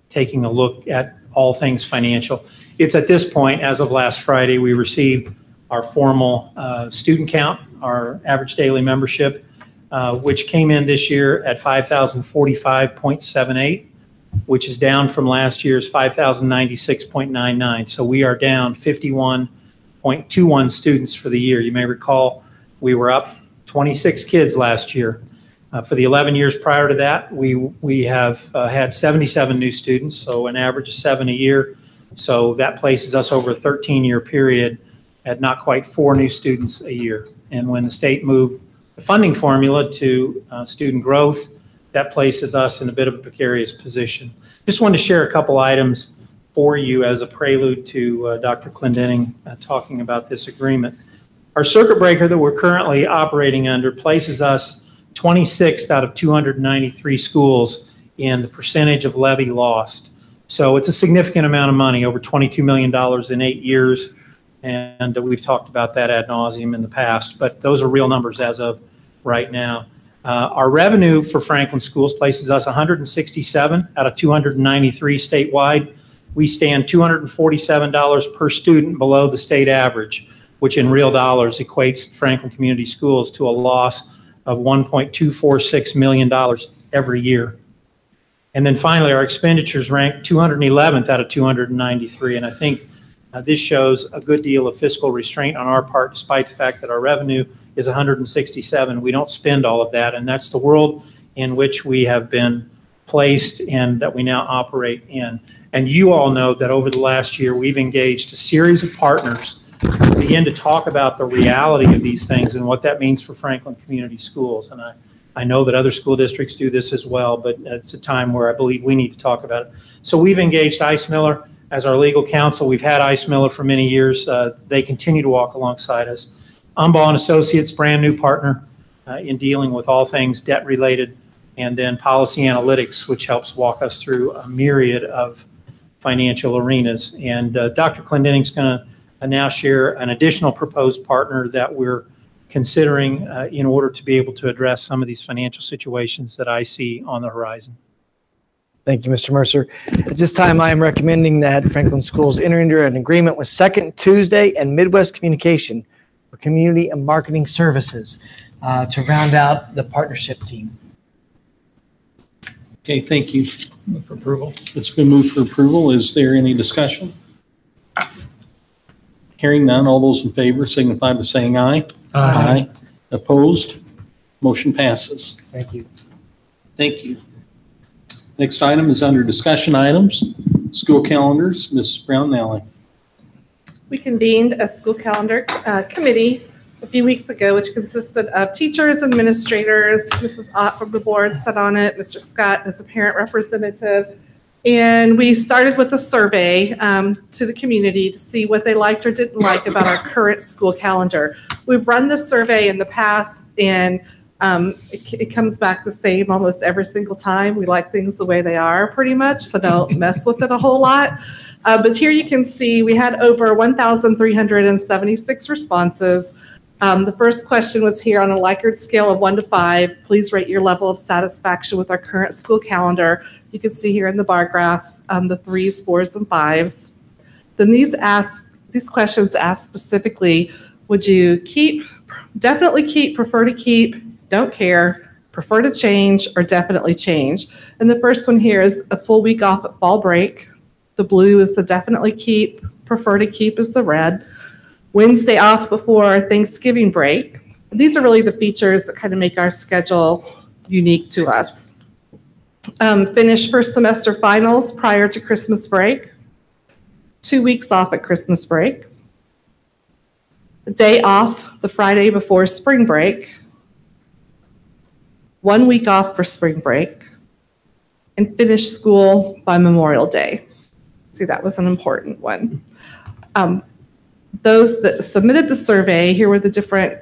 Speaker 15: taking a look at all things financial. It's at this point, as of last Friday, we received our formal student count, our average daily membership, which came in this year at 5,045.78, which is down from last year's 5,096.99. So we are down 51.21 students for the year. You may recall we were up 26 kids last year. For the 11 years prior to that, we have had 77 new students, so an average of 7 a year. So that places us over a 13-year period at not quite 4 new students a year. And when the state moved the funding formula to student growth, that places us in a bit of a precarious position. Just wanted to share a couple items for you as a prelude to Dr. Clendenning talking about this agreement. Our circuit breaker that we're currently operating under places us 26th out of 293 schools in the percentage of levy lost. So it's a significant amount of money, over $22 million in 8 years. And we've talked about that ad nauseum in the past, but those are real numbers as of right now. Our revenue for Franklin Schools places us 167 out of 293 statewide. We stand $247 per student below the state average, which in real dollars equates Franklin Community Schools to a loss of $1.246 million every year. And then finally, our expenditures rank 211th out of 293. And I think this shows a good deal of fiscal restraint on our part, despite the fact that our revenue is 167. We don't spend all of that. And that's the world in which we have been placed and that we now operate in. And you all know that over the last year, we've engaged a series of partners to begin to talk about the reality of these things and what that means for Franklin Community Schools. And I know that other school districts do this as well, but it's a time where I believe we need to talk about it. So we've engaged Ice Miller as our legal counsel. We've had Ice Miller for many years. They continue to walk alongside us. Umbaugh and Associates, brand new partner in dealing with all things debt related, and then Policy Analytics, which helps walk us through a myriad of financial arenas. And Dr. Clendenning's going to now share an additional proposed partner that we're considering in order to be able to address some of these financial situations that I see on the horizon.
Speaker 3: Thank you, Mr. Mercer. At this time, I am recommending that Franklin Schools enter into an agreement with Second Tuesday and Midwest Communication for community and marketing services to round out the partnership team.
Speaker 2: Okay, thank you.
Speaker 14: Move for approval.
Speaker 2: It's been moved for approval. Is there any discussion? Hearing none, all those in favor signify by saying aye.
Speaker 14: Aye.
Speaker 2: Opposed? Motion passes.
Speaker 3: Thank you.
Speaker 2: Thank you. Next item is under discussion items, school calendars. Mrs. Brown-Nally.
Speaker 4: We convened a school calendar committee a few weeks ago, which consisted of teachers, administrators. Mrs. Ott from the board sat on it. Mr. Scott as a parent representative. And we started with a survey to the community to see what they liked or didn't like about our current school calendar. We've run this survey in the past, and it comes back the same almost every single time. We like things the way they are pretty much, so don't mess with it a whole lot. But here you can see we had over 1,376 responses. The first question was here on a Likert scale of 1 to 5. Please rate your level of satisfaction with our current school calendar. You can see here in the bar graph the 3s, 4s, and 5s. Then these questions ask specifically, would you keep, definitely keep, prefer to keep, don't care, prefer to change, or definitely change? And the first one here is a full week off at fall break. The blue is the definitely keep, prefer to keep is the red. Wednesday off before Thanksgiving break. These are really the features that kind of make our schedule unique to us. Finish first semester finals prior to Christmas break. 2 weeks off at Christmas break. A day off the Friday before spring break. 1 week off for spring break. And finish school by Memorial Day. See, that was an important one. Those that submitted the survey, here were the different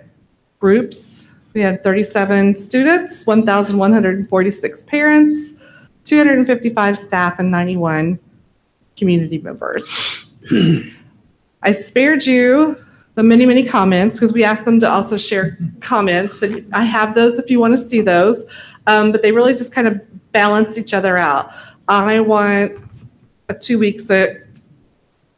Speaker 4: groups. We had 37 students, 1,146 parents, 255 staff, and 91 community members. I spared you the many, many comments because we asked them to also share comments, and I have those if you want to see those, but they really just kind of balance each other out. I want 2 weeks at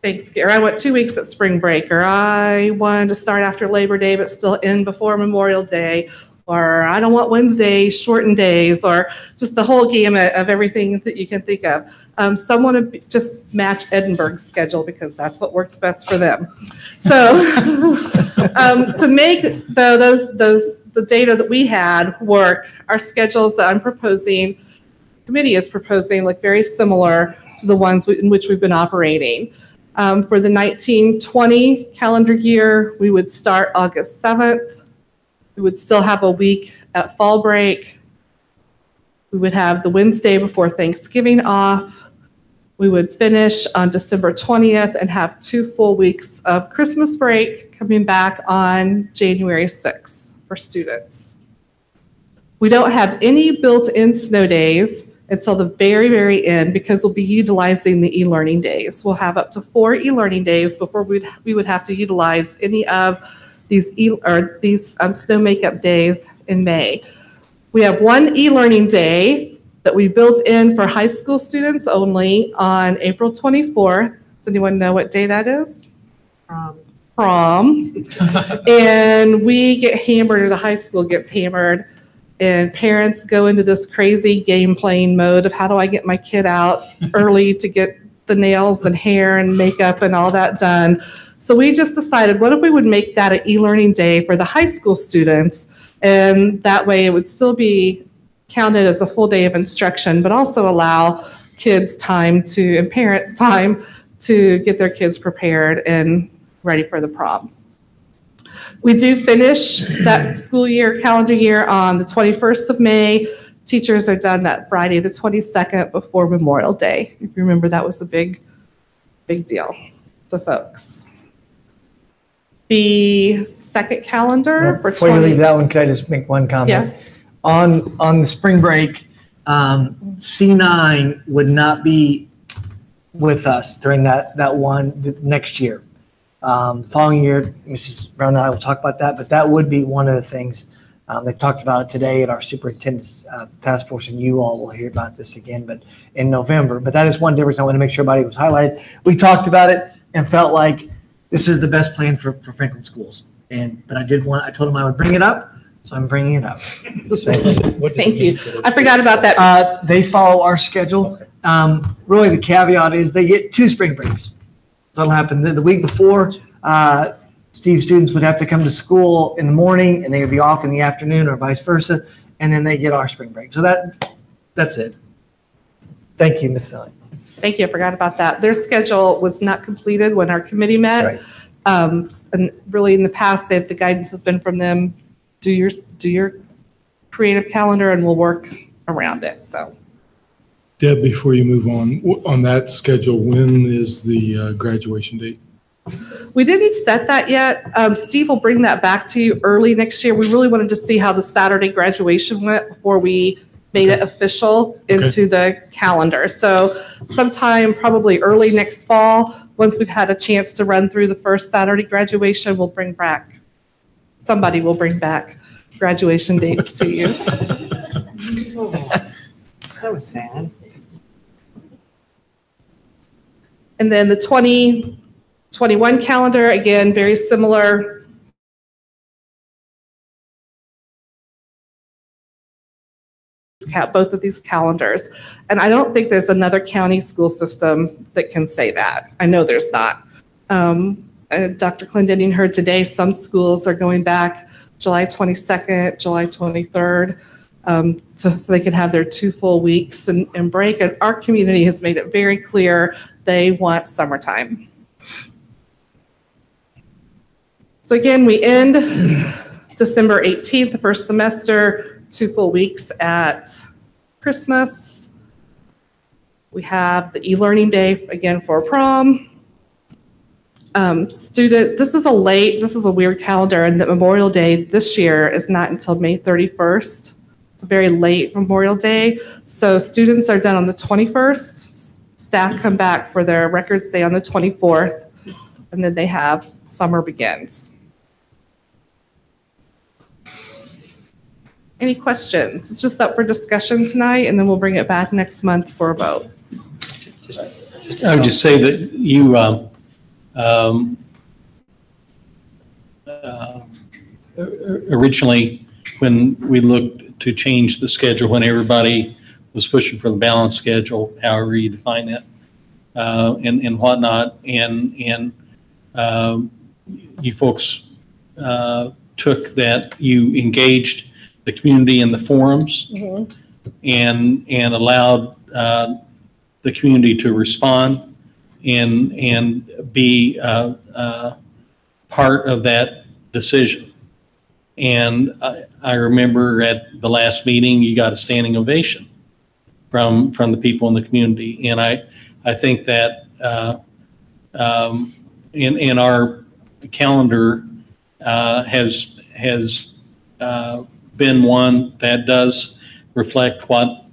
Speaker 4: Thanksgiving, or I want 2 weeks at spring break, or I want to start after Labor Day but still end before Memorial Day, or I don't want Wednesday shortened days, or just the whole gamut of everything that you can think of. Some want to just match Edinburgh's schedule because that's what works best for them. So to make the data that we had work, our schedules that I'm proposing, committee is proposing, look very similar to the ones in which we've been operating. For the 1920 calendar year, we would start August 7th. We would still have a week at fall break. We would have the Wednesday before Thanksgiving off. We would finish on December 20th and have 2 full weeks of Christmas break, coming back on January 6th for students. We don't have any built-in snow days until the very, very end because we'll be utilizing the e-learning days. We'll have up to 4 e-learning days before we would have to utilize any of these snow makeup days in May. We have 1 e-learning day that we built in for high school students only on April 24th. Does anyone know what day that is? Prom. And we get hammered, or the high school gets hammered, and parents go into this crazy game playing mode of how do I get my kid out early to get the nails and hair and makeup and all that done. So we just decided, what if we would make that an e-learning day for the high school students? And that way it would still be counted as a full day of instruction, but also allow kids time to, and parents time to get their kids prepared and ready for the prom. We do finish that school year, calendar year, on the 21st of May. Teachers are done that Friday, the 22nd, before Memorial Day. If you remember, that was a big deal to folks. The second calendar for
Speaker 3: Before you leave that one, could I just make one comment?
Speaker 4: Yes.
Speaker 3: On the spring break, C9 would not be with us during the next year. The following year, Mrs. Brown and I will talk about that, but that would be one of the things. They talked about it today at our superintendent's task force, and you all will hear about this again, but in November. But that is one difference I want to make sure everybody was highlighted. We talked about it and felt like this is the best plan for Franklin schools. But I told them I would bring it up, so I'm bringing it up.
Speaker 4: Thank you. I forgot about that.
Speaker 3: They follow our schedule. Really, the caveat is they get 2 spring breaks. So it'll happen the week before. Steve's students would have to come to school in the morning, and they would be off in the afternoon, or vice versa, and then they get our spring break. So that's it. Thank you, Ms. Sally.
Speaker 4: Thank you. I forgot about that. Their schedule was not completed when our committee met.
Speaker 3: That's
Speaker 4: And really, in the past, the guidance has been from them: do your creative calendar, and we'll work around it. So
Speaker 14: Deb, before you move on that schedule, when is the graduation date?
Speaker 4: We didn't set that yet. Steve will bring that back to you early next year. We really wanted to see how the Saturday graduation went before we made it official into the calendar. So sometime probably early next fall, once we've had a chance to run through the first Saturday graduation, somebody will bring back graduation dates to you.
Speaker 3: That was sad.
Speaker 4: And then the 2021 calendar, again, very similar. Both of these calendars. And I don't think there's another county school system that can say that. I know there's not. Dr. Clendenning heard today some schools are going back July 22nd, July 23rd, so they can have their 2 full weeks and break. And our community has made it very clear they want summertime. So again, we end December 18th, the first semester, 2 full weeks at Christmas. We have the e-learning day again for prom. This is a weird calendar, and the Memorial Day this year is not until May 31st. It's a very late Memorial Day. So students are done on the 21st. Staff come back for their records day on the 24th, and then they have summer begins. Any questions? It's just up for discussion tonight, and then we'll bring it back next month for a vote.
Speaker 2: I would just say that you originally, when we looked to change the schedule, when everybody was pushing for the balanced schedule, however you define that, and whatnot, and you folks took that, you engaged the community in the forums and allowed the community to respond and be part of that decision. And I remember at the last meeting, you got a standing ovation from the people in the community. And I think that in our calendar has been one that does reflect what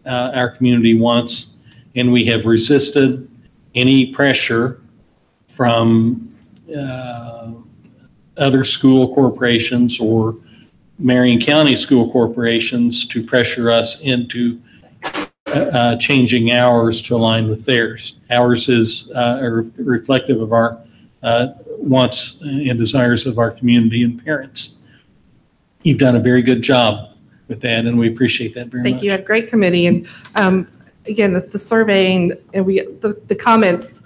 Speaker 2: our community wants, and we have resisted any pressure from other school corporations or Marion County school corporations to pressure us into changing ours to align with theirs. Ours is reflective of our wants and desires of our community and parents. You've done a very good job with that, and we appreciate that very much.
Speaker 4: Thank you. You had a great committee. And again, the surveying and the comments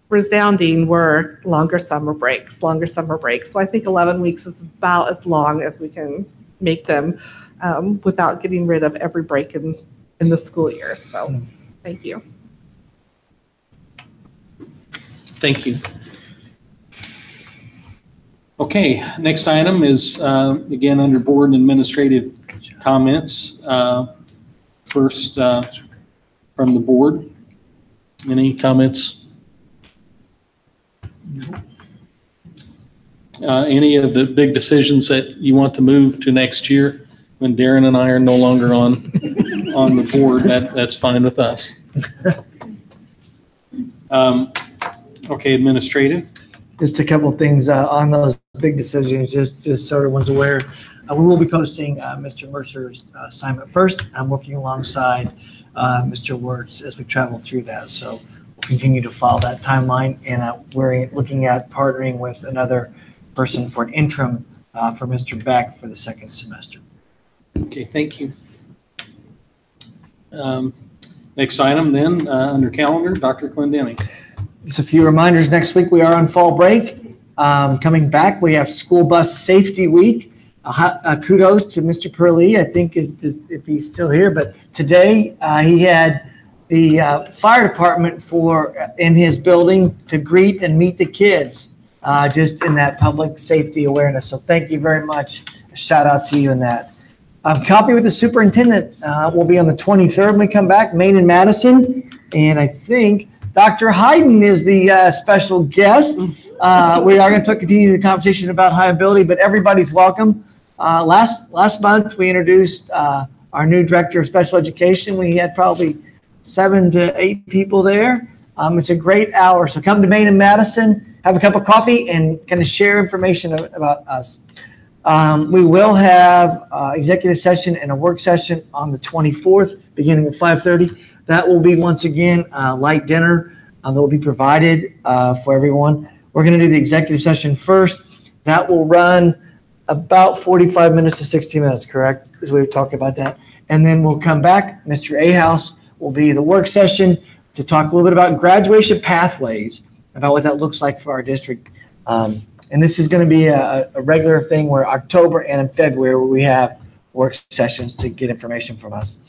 Speaker 4: resounding were longer summer breaks. So I think 11 weeks is about as long as we can make them without getting rid of every break in the school year. So thank you.
Speaker 2: Thank you. Okay, next item is, again, under board and administrative comments. First, from the board, any comments? Any of the big decisions that you want to move to next year when Darren and I are no longer on the board, that's fine with us. Okay, administrative.
Speaker 3: Just a couple of things on those big decisions, just so everyone's aware. We will be posting Mr. Mercer's assignment first. I'm working alongside Mr. Wirtz as we travel through that. So we'll continue to follow that timeline, and we're looking at partnering with another person for an interim for Mr. Beck for the second semester.
Speaker 2: Okay, thank you. Next item then, under calendar, Dr. Clendenning.
Speaker 3: Just a few reminders. Next week we are on fall break. Coming back, we have School Bus Safety Week. Kudos to Mr. Perley, I think, if he's still here. But today he had the fire department in his building to greet and meet the kids, just in that public safety awareness. So thank you very much. A shout out to you in that. Copy with the superintendent will be on the 23rd when we come back, Maine and Madison. And I think Dr. Hayden is the special guest. We are going to continue the conversation about high ability, but everybody's welcome. Last month, we introduced our new director of special education. We had probably 7 to 8 people there. It's a great hour. So come to Maine and Madison, have a cup of coffee, and kind of share information about us. We will have executive session and a work session on the 24th, beginning at 5:30. That will be, once again, light dinner that will be provided for everyone. We're going to do the executive session first. That will run about 45 minutes to 60 minutes, correct? As we were talking about that. And then we'll come back. Mr. Ahaus will be the work session to talk a little bit about graduation pathways, about what that looks like for our district. And this is going to be a regular thing where October and in February where we have work sessions to get information from us.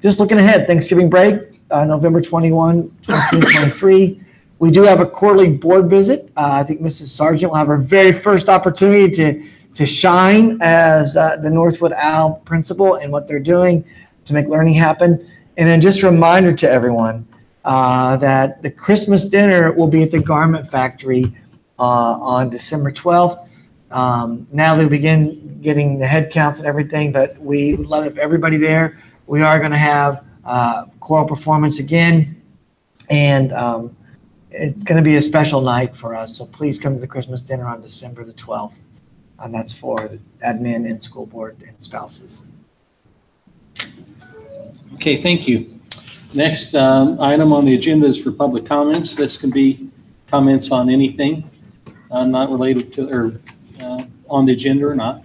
Speaker 3: Just looking ahead, Thanksgiving break, November 21, 2023. We do have a quarterly board visit. I think Mrs. Sargent will have her very first opportunity to shine as the Northwood Owl principal and what they're doing to make learning happen. And then just a reminder to everyone that the Christmas dinner will be at the Garment Factory on December 12th. Now they'll begin getting the head counts and everything, but we would love everybody there. We are going to have choral performance again, and it's going to be a special night for us. So please come to the Christmas dinner on December the 12th, and that's for admin and school board and spouses.
Speaker 2: Okay, thank you. Next item on the agenda is for public comments. This can be comments on anything not related to or on the agenda or not.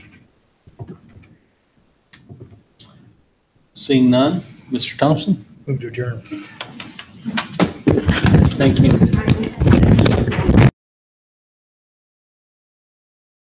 Speaker 2: Seeing none, Mr. Thompson?
Speaker 1: Move to adjourn.
Speaker 2: Thank you.